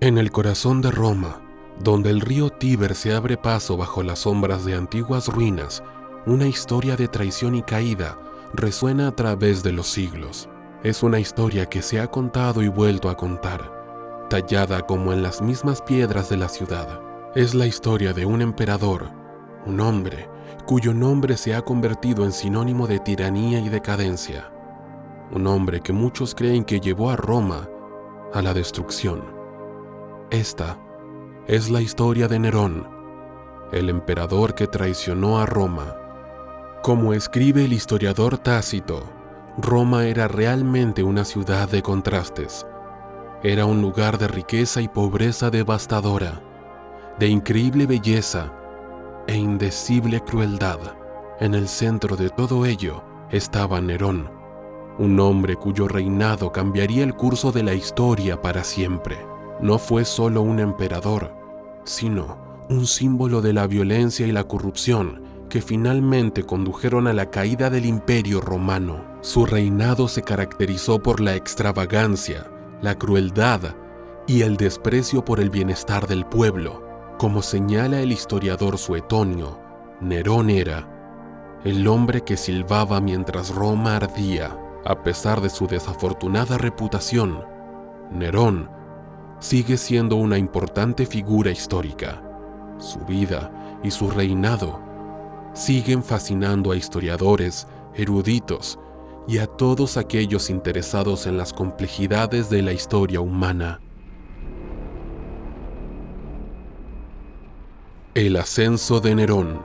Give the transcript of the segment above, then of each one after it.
En el corazón de Roma, donde el río Tíber se abre paso bajo las sombras de antiguas ruinas, una historia de traición y caída resuena a través de los siglos. Es una historia que se ha contado y vuelto a contar, tallada como en las mismas piedras de la ciudad. Es la historia de un emperador, un hombre cuyo nombre se ha convertido en sinónimo de tiranía y decadencia. Un hombre que muchos creen que llevó a Roma a la destrucción. Esta es la historia de Nerón, el emperador que traicionó a Roma. Como escribe el historiador Tácito, Roma era realmente una ciudad de contrastes. Era un lugar de riqueza y pobreza devastadora, de increíble belleza e indecible crueldad. En el centro de todo ello estaba Nerón, un hombre cuyo reinado cambiaría el curso de la historia para siempre. No fue solo un emperador, sino un símbolo de la violencia y la corrupción que finalmente condujeron a la caída del Imperio Romano. Su reinado se caracterizó por la extravagancia, la crueldad y el desprecio por el bienestar del pueblo. Como señala el historiador Suetonio, Nerón era el hombre que silbaba mientras Roma ardía. A pesar de su desafortunada reputación, Nerón sigue siendo una importante figura histórica. Su vida y su reinado siguen fascinando a historiadores, eruditos y a todos aquellos interesados en las complejidades de la historia humana. El ascenso de Nerón.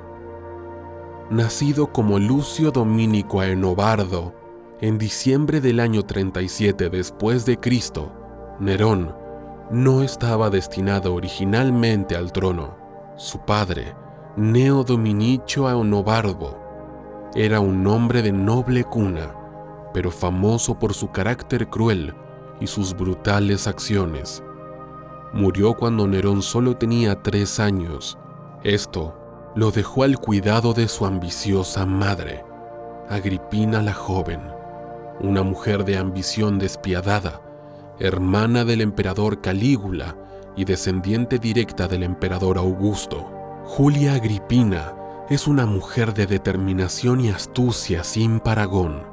Nacido como Lucio Domínico Aenobardo en diciembre del año 37 después de Cristo, Nerón no estaba destinado originalmente al trono. Su padre, Gneo Dominicio Aenobarbo, era un hombre de noble cuna, pero famoso por su carácter cruel y sus brutales acciones. Murió cuando Nerón solo tenía 3 años. Esto lo dejó al cuidado de su ambiciosa madre, Agripina la joven, una mujer de ambición despiadada, hermana del emperador Calígula y descendiente directa del emperador Augusto. Julia Agripina es una mujer de determinación y astucia sin parangón.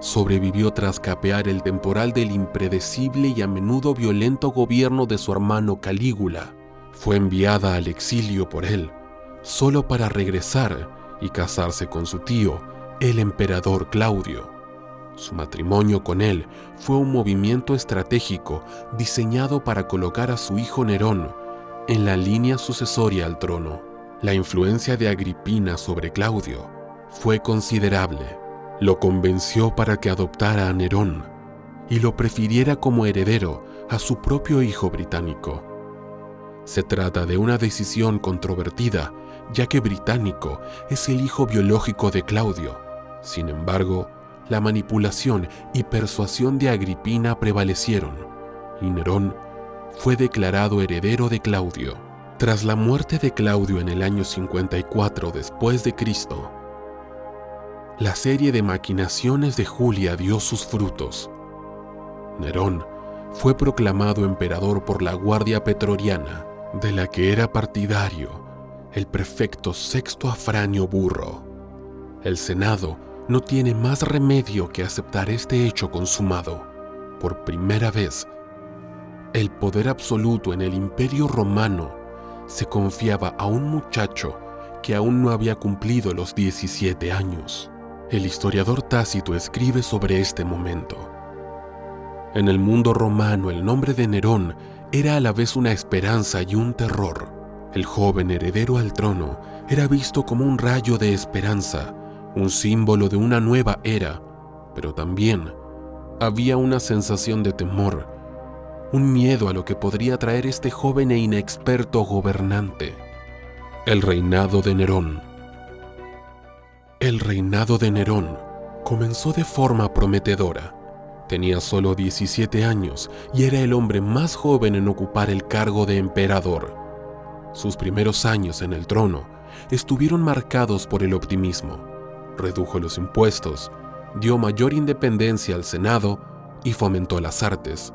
Sobrevivió tras capear el temporal del impredecible y a menudo violento gobierno de su hermano Calígula. Fue enviada al exilio por él, solo para regresar y casarse con su tío, el emperador Claudio. Su matrimonio con él fue un movimiento estratégico diseñado para colocar a su hijo Nerón en la línea sucesoria al trono. La influencia de Agripina sobre Claudio fue considerable. Lo convenció para que adoptara a Nerón y lo prefiriera como heredero a su propio hijo británico. Se trata de una decisión controvertida, ya que Británico es el hijo biológico de Claudio. Sin embargo, la manipulación y persuasión de Agripina prevalecieron, y Nerón fue declarado heredero de Claudio. Tras la muerte de Claudio en el año 54 después de Cristo, la serie de maquinaciones de Julia dio sus frutos. Nerón fue proclamado emperador por la Guardia Pretoriana, de la que era partidario el prefecto Sexto Afranio Burro. El Senado no tiene más remedio que aceptar este hecho consumado. Por primera vez, el poder absoluto en el Imperio Romano se confiaba a un muchacho que aún no había cumplido los 17 años. El historiador Tácito escribe sobre este momento. En el mundo romano, el nombre de Nerón era a la vez una esperanza y un terror. El joven heredero al trono era visto como un rayo de esperanza, un símbolo de una nueva era, pero también había una sensación de temor, un miedo a lo que podría traer este joven e inexperto gobernante. El reinado de Nerón. El reinado de Nerón comenzó de forma prometedora. Tenía solo 17 años y era el hombre más joven en ocupar el cargo de emperador. Sus primeros años en el trono estuvieron marcados por el optimismo. Redujo los impuestos, dio mayor independencia al Senado y fomentó las artes.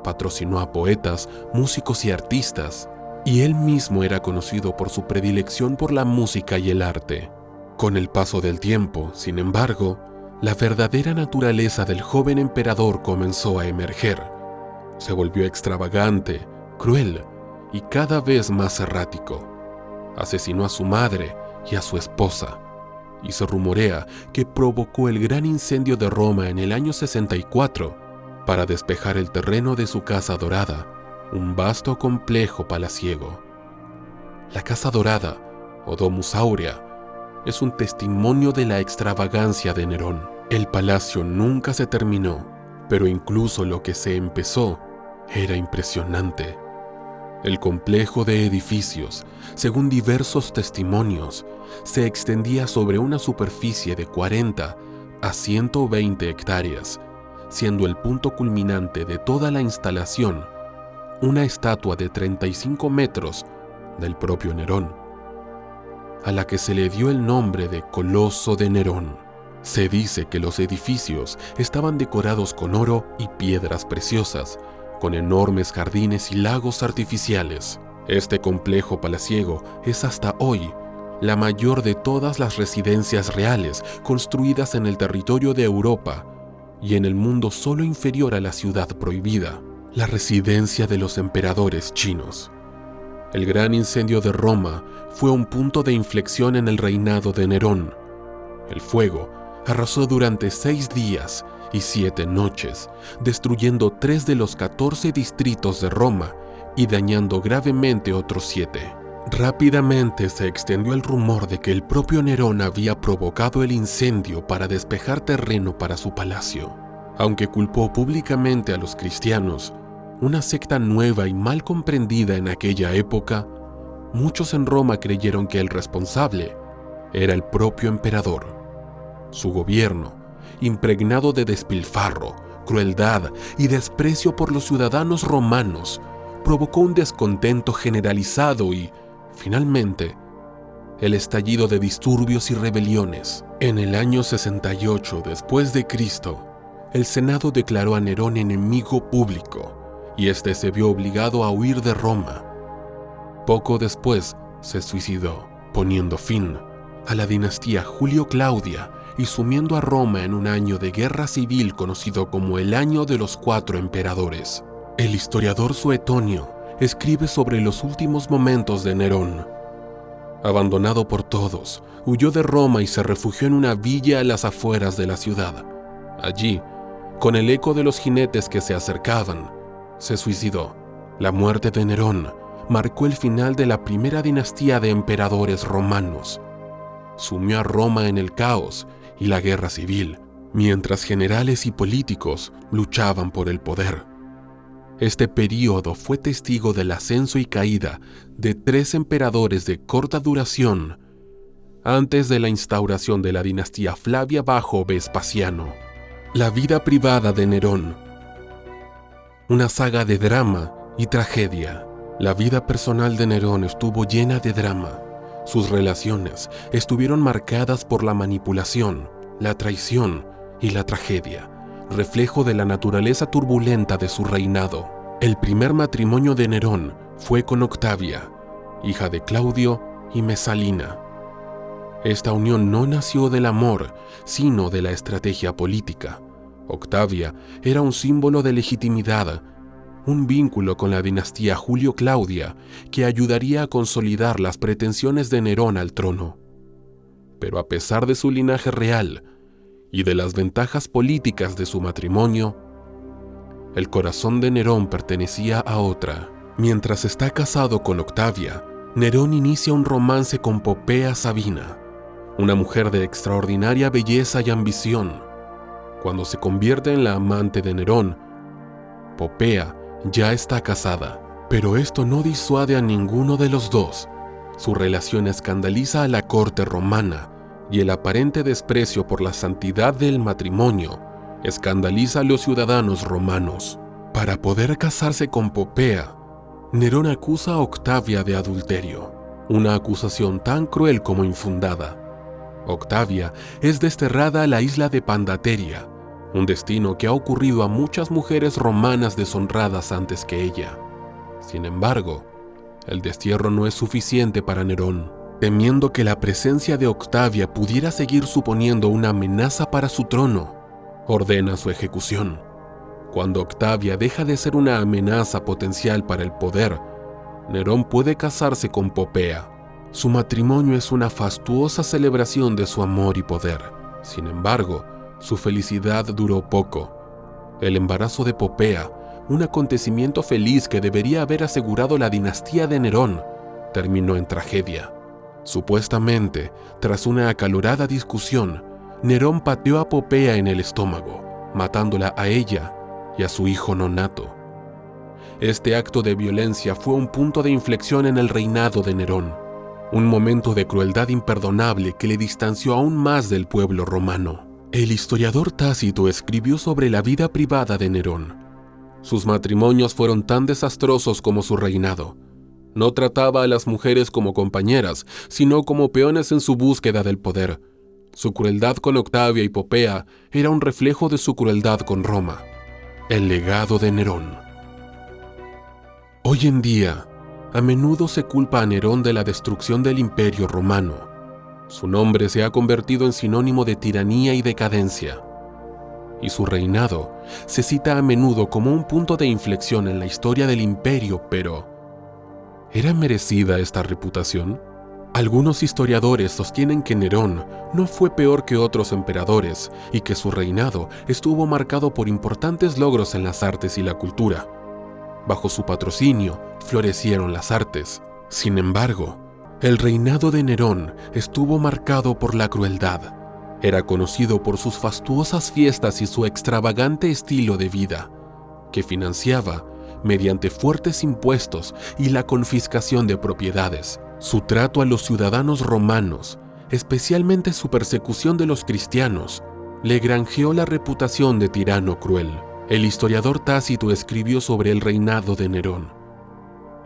patrocinó a poetas, músicos y artistas, y él mismo era conocido por su predilección por la música y el arte. Con el paso del tiempo, sin embargo, la verdadera naturaleza del joven emperador comenzó a emerger. Se volvió extravagante, cruel y cada vez más errático. Asesinó a su madre y a su esposa, y se rumorea que provocó el gran incendio de Roma en el año 64 para despejar el terreno de su Casa Dorada, un vasto complejo palaciego. La Casa Dorada, o Domus Aurea, es un testimonio de la extravagancia de Nerón. El palacio nunca se terminó, pero incluso lo que se empezó era impresionante. El complejo de edificios, según diversos testimonios, se extendía sobre una superficie de 40 a 120 hectáreas, siendo el punto culminante de toda la instalación una estatua de 35 metros del propio Nerón, a la que se le dio el nombre de Coloso de Nerón. Se dice que los edificios estaban decorados con oro y piedras preciosas, con enormes jardines y lagos artificiales. Este complejo palaciego es hasta hoy la mayor de todas las residencias reales construidas en el territorio de Europa y en el mundo solo inferior a la ciudad prohibida, la residencia de los emperadores chinos. El gran incendio de Roma fue un punto de inflexión en el reinado de Nerón. El fuego arrasó durante 6 días y 7 noches, destruyendo 3 de los 14 distritos de Roma y dañando gravemente otros 7. Rápidamente se extendió el rumor de que el propio Nerón había provocado el incendio para despejar terreno para su palacio. Aunque culpó públicamente a los cristianos, una secta nueva y mal comprendida en aquella época, muchos en Roma creyeron que el responsable era el propio emperador. Su gobierno, impregnado de despilfarro, crueldad y desprecio por los ciudadanos romanos, provocó un descontento generalizado y, finalmente, el estallido de disturbios y rebeliones. En el año 68 después de Cristo, el Senado declaró a Nerón enemigo público y este se vio obligado a huir de Roma. Poco después se suicidó, poniendo fin a la dinastía Julio-Claudia y sumiendo a Roma en un año de guerra civil conocido como el Año de los 4 Emperadores. El historiador Suetonio escribe sobre los últimos momentos de Nerón. Abandonado por todos, huyó de Roma y se refugió en una villa a las afueras de la ciudad. Allí, con el eco de los jinetes que se acercaban, se suicidó. La muerte de Nerón marcó el final de la primera dinastía de emperadores romanos. Sumió a Roma en el caos y la guerra civil, mientras generales y políticos luchaban por el poder. Este período fue testigo del ascenso y caída de 3 emperadores de corta duración antes de la instauración de la dinastía Flavia bajo Vespasiano. La vida privada de Nerón. Una saga de drama y tragedia. La vida personal de Nerón estuvo llena de drama. Sus relaciones estuvieron marcadas por la manipulación, la traición y la tragedia, reflejo de la naturaleza turbulenta de su reinado. El primer matrimonio de Nerón fue con Octavia, hija de Claudio y Mesalina. Esta unión no nació del amor, sino de la estrategia política. Octavia era un símbolo de legitimidad, un vínculo con la dinastía Julio-Claudia que ayudaría a consolidar las pretensiones de Nerón al trono. Pero a pesar de su linaje real y de las ventajas políticas de su matrimonio, el corazón de Nerón pertenecía a otra. Mientras está casado con Octavia, Nerón inicia un romance con Popea Sabina, una mujer de extraordinaria belleza y ambición. Cuando se convierte en la amante de Nerón, Popea ya está casada, pero esto no disuade a ninguno de los dos. Su relación escandaliza a la corte romana y el aparente desprecio por la santidad del matrimonio escandaliza a los ciudadanos romanos. Para poder casarse con Popea, Nerón acusa a Octavia de adulterio, una acusación tan cruel como infundada. Octavia es desterrada a la isla de Pandateria, un destino que ha ocurrido a muchas mujeres romanas deshonradas antes que ella. Sin embargo, el destierro no es suficiente para Nerón. Temiendo que la presencia de Octavia pudiera seguir suponiendo una amenaza para su trono, ordena su ejecución. Cuando Octavia deja de ser una amenaza potencial para el poder, Nerón puede casarse con Popea. Su matrimonio es una fastuosa celebración de su amor y poder. Sin embargo, su felicidad duró poco. El embarazo de Popea, un acontecimiento feliz que debería haber asegurado la dinastía de Nerón, terminó en tragedia. Supuestamente, tras una acalorada discusión, Nerón pateó a Popea en el estómago, matándola a ella y a su hijo nonato. Este acto de violencia fue un punto de inflexión en el reinado de Nerón, un momento de crueldad imperdonable que le distanció aún más del pueblo romano. El historiador Tácito escribió sobre la vida privada de Nerón. Sus matrimonios fueron tan desastrosos como su reinado. No trataba a las mujeres como compañeras, sino como peones en su búsqueda del poder. Su crueldad con Octavia y Popea era un reflejo de su crueldad con Roma. El legado de Nerón. Hoy en día, a menudo se culpa a Nerón de la destrucción del Imperio Romano. Su nombre se ha convertido en sinónimo de tiranía y decadencia. Y su reinado se cita a menudo como un punto de inflexión en la historia del imperio, pero ¿era merecida esta reputación? Algunos historiadores sostienen que Nerón no fue peor que otros emperadores y que su reinado estuvo marcado por importantes logros en las artes y la cultura. Bajo su patrocinio florecieron las artes. Sin embargo, el reinado de Nerón estuvo marcado por la crueldad. Era conocido por sus fastuosas fiestas y su extravagante estilo de vida, que financiaba mediante fuertes impuestos y la confiscación de propiedades. Su trato a los ciudadanos romanos, especialmente su persecución de los cristianos, le granjeó la reputación de tirano cruel. El historiador Tácito escribió sobre el reinado de Nerón.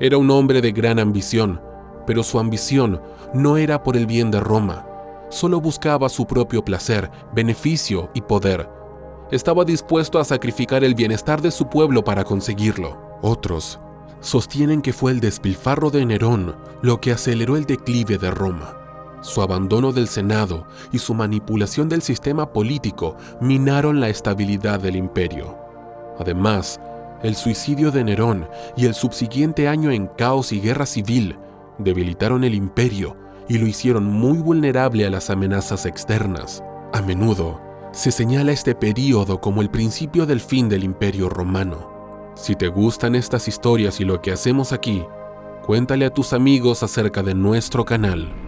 Era un hombre de gran ambición, pero su ambición no era por el bien de Roma. Solo buscaba su propio placer, beneficio y poder. Estaba dispuesto a sacrificar el bienestar de su pueblo para conseguirlo. Otros sostienen que fue el despilfarro de Nerón lo que aceleró el declive de Roma. Su abandono del Senado y su manipulación del sistema político minaron la estabilidad del imperio. Además, el suicidio de Nerón y el subsiguiente año en caos y guerra civil debilitaron el imperio y lo hicieron muy vulnerable a las amenazas externas. A menudo se señala este período como el principio del fin del Imperio Romano. Si te gustan estas historias y lo que hacemos aquí, cuéntale a tus amigos acerca de nuestro canal.